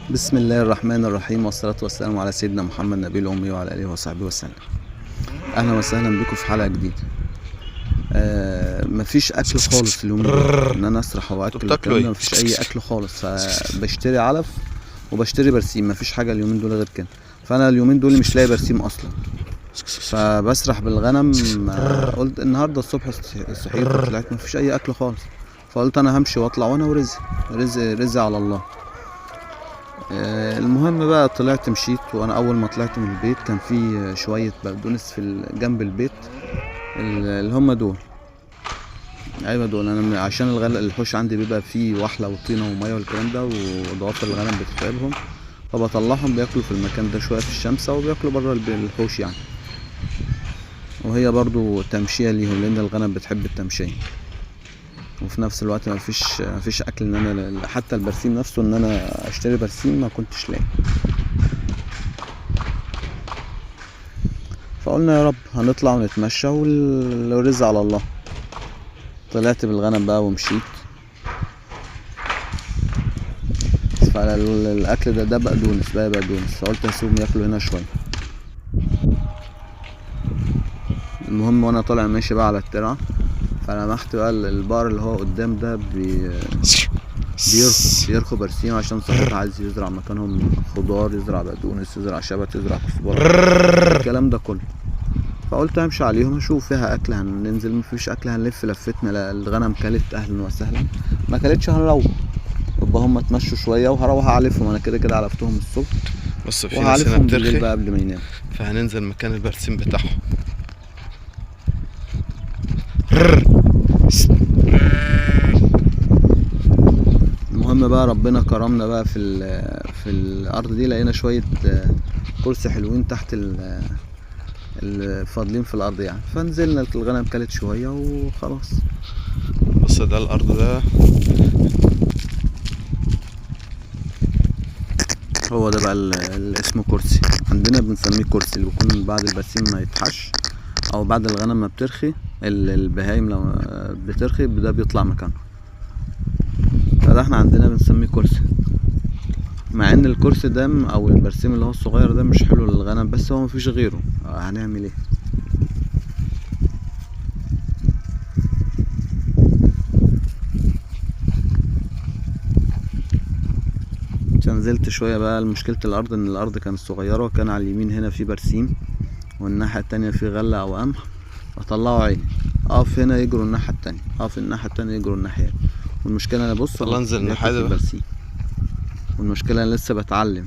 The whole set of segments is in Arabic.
بسم الله الرحمن الرحيم، والصلاة والسلام على سيدنا محمد نبي الأمي وعلى آله وصحبه وسلم. أهلا وسهلا بكم في حلقة جديدة. مفيش أكل خالص اليومين دول، إن أنا أسرح انتوا وأكل بتاكلوا والكلام ده ايه؟ مفيش أي أكل خالص، فبشتري علف وبشتري برسيم. مفيش حاجة اليومين دول غير كده، فأنا اليومين دول مش لاقي برسيم أصلا، فبسرح بالغنم. قلت النهاردة الصبح صحيت وطلعت مفيش أي أكل خالص، فقلت أنا همشي وأطلع وأنا ورزق رزق على الله. المهم بقى طلعت مشيت، وانا اول ما طلعت من البيت كان في شوية بقدونس في جنب البيت، اللي هم دول. ايوه دول، انا عشان الحوش عندي بيبقى فيه وحلة وطينة ومية والكلام ده، وضوافر الغنم بتتعبهم، فبطلعهم بياكلوا في المكان ده شوية في الشمس، او بياكلوا بره الحوش يعني. وهي برضو تمشية ليهم، لان الغنم بتحب التمشية، وفي نفس الوقت مفيش اكل. ان انا حتى البرسيم نفسه، ان انا اشتري برسيم ما كنتش لاقي. فقلنا يا رب هنطلع ونتمشى والرزق على الله. طلعت بالغنم بقى ومشيت، فالاكل ده بقدونس، فقلت اسيبهم ياكلوا هنا شويه. المهم وانا طالع ماشي بقى على الترعه، فلمحت بقى البقر اللي هو قدام ده بيرخوا برسيم، عشان صاحبي عايز يزرع مكانهم خضار، يزرع بقدونس، يزرع شبت، يزرع كزبره، الكلام ده كله. فقلت همشي عليهم اشوف فيها اكل، هننزل مفيش اكل هنلف لفتنا. لا الغنم كلت اهلا وسهلا، ما كلتش هنروح. يبقى هم اتمشوا شويه وهروح اعلفهم، انا كده كده علفتهم الصبح، بص، في ناس هنا وهعلفهم بالليل بترخي، بقى قبل ما يناموا. فهننزل مكان البرسيم بتاعهم. المهم بقى ربنا كرمنا بقى في الارض دي، لقينا شويه كرسي حلوين تحت الفاضلين في الارض يعني، فنزلنا الغنم كلت شويه وخلاص. بص، ده الارض ده هو ده بقى اللي اسمه كرسي، عندنا بنسميه كرسي، اللي بيكون بعد البرسيم ما يتحش، او بعد الغنم ما بترخي. البهايم لو بترخي ده بيطلع مكانه، فده احنا عندنا بنسميه كرسي. مع ان الكرسي ده او البرسيم اللي هو الصغير ده مش حلو للغنم، بس هو مفيش غيره، هنعمل ايه؟ نزلت شوية بقى. مشكلة الأرض إن الأرض كانت صغيرة، وكان على اليمين هنا في برسيم، والناحية التانية في غلة أو قمح، فطلعوا عيني. أقف هنا يجروا الناحية التانية، أقف الناحية التانية يجروا الناحية، والمشكلة أنا بص يلا أهو انزل بياكل في الناحية. البرسيم، والمشكلة أنا لسه بتعلم.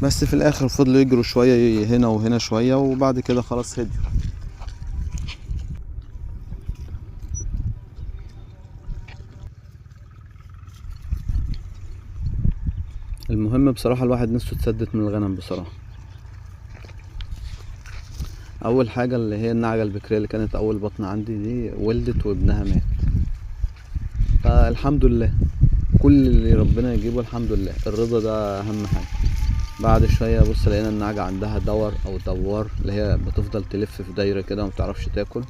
بس في الآخر فضلوا يجروا شوية هنا وهنا شوية، وبعد كده خلاص هديوا. المهم بصراحة الواحد نفسه اتسدت من الغنم بصراحة. أول حاجة اللي هي النعجة البكرية اللي كانت أول بطن عندي دي ولدت وابنها مات، فالحمد لله. كل اللي ربنا يجيبه الحمد لله، الرضا ده أهم حاجة. بعد شوية بص لقينا النعجة عندها دور أو دوار، اللي هي بتفضل تلف في دايرة كده ومتعرفش تاكل،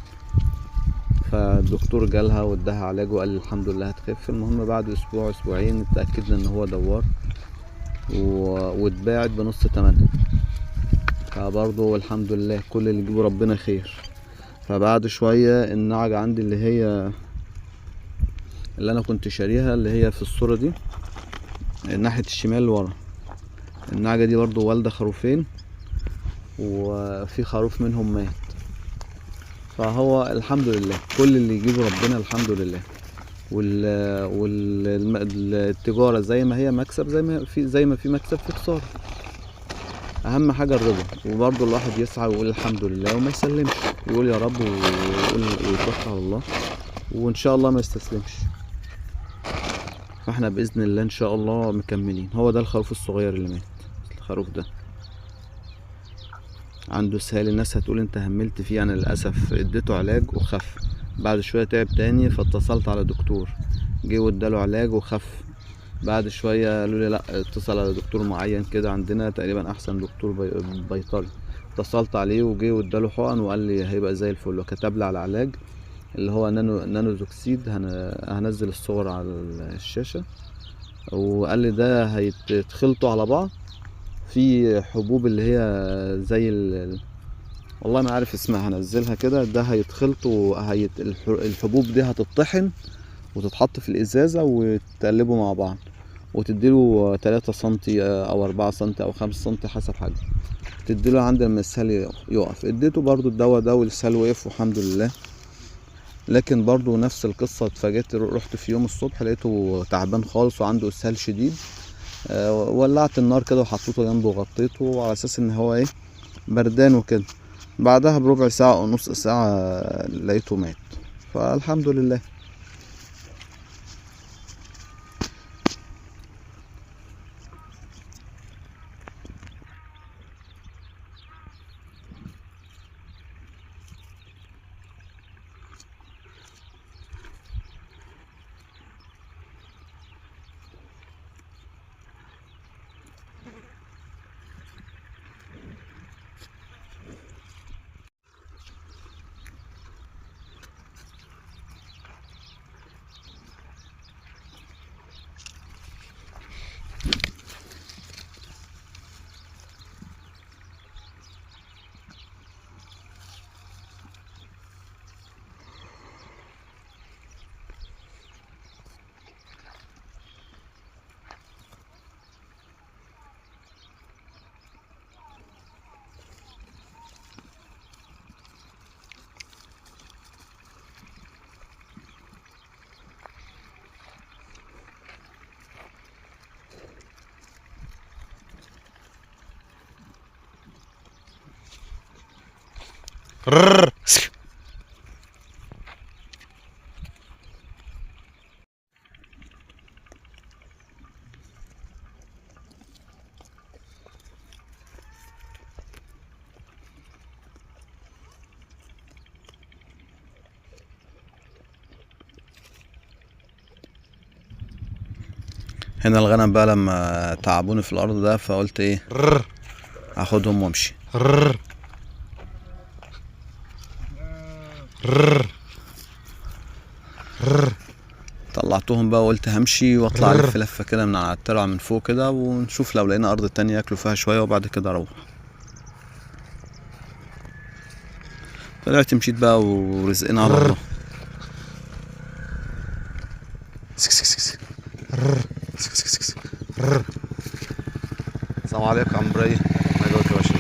فالدكتور جالها واداها علاج وقال الحمد لله هتخف. المهم بعد أسبوع أسبوعين اتأكدنا إن هو دوار، واتباعت بنص تمنها، فبرضه الحمد لله كل اللي يجيبه ربنا خير. فبعد شوية النعجة عندي اللي انا كنت شاريها، اللي هي في الصورة دي ناحية الشمال ورا، النعجة دي برضو والدة خروفين، وفي خروف منهم مات. فهو الحمد لله كل اللي يجيبه ربنا الحمد لله. والتجارة زي ما هي مكسب، زي ما في مكسب في خسارة. اهم حاجة الرضا، وبرضو الواحد يسعى ويقول الحمد لله وما يسلمش، يقول يا رب ويتوكل على الله، وان شاء الله ما يستسلمش. فاحنا باذن الله ان شاء الله مكملين. هو ده الخروف الصغير اللي مات، الخروف ده عنده اسهال. الناس هتقول انت هملت فيه، انا للاسف اديته علاج وخف، بعد شويه تعب تاني، فاتصلت على دكتور، جه واداله علاج وخف. بعد شويه قالوا لي لا اتصل على دكتور معين كده عندنا، تقريبا احسن دكتور بيطري. اتصلت عليه وجه واداله حقن وقال لي هيبقى زي الفل، وكتب لي على علاج اللي هو نانو زوكسيد. هنزل الصور على الشاشة. وقال لي ده هيتخلطوا على بعض في حبوب اللي هي زي والله ما عارف اسمها، هنزلها كده. ده هيتخلطوا الحبوب دي هتطحن وتتحط في الازازة وتقلبوا مع بعض، وتديله 3 سنتي او 4 سنتي او 5 سنتي حسب حاجة، تديله عند لما السهل يقف. اديته برضو الدواء ده والسهل وقف والحمد لله. لكن برضو نفس القصة، اتفاجئت رحت في يوم الصبح لقيته تعبان خالص وعنده اسهال شديد. ولعت النار كده وحطيته جنبه وغطيته على اساس ان هو بردان وكده. بعدها بربع ساعة او نص ساعة لقيته مات، فالحمد لله. هنا الغنم بقى لما تعبوني في الارض ده، فقلت اخدهم وامشي. طلعتهم بقى وقلت همشي واطلع الف لفه كده من على الترعه من فوق كده، ونشوف لو لقينا ارض تانية ياكلوا فيها شويه وبعد كده اروح. طلعت مشيت بقى ورزقنا على الله. السلام عليكم يا عم ابراهيم. انا جوك يا باشا.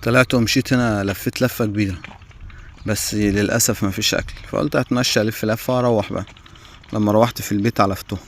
طلعت ومشيت هنا، لفيت لفه كبيره بس للاسف مفيش اكل، فقلت هتمشى الف لفه واروح بقى. لما روحت في البيت علفتهم.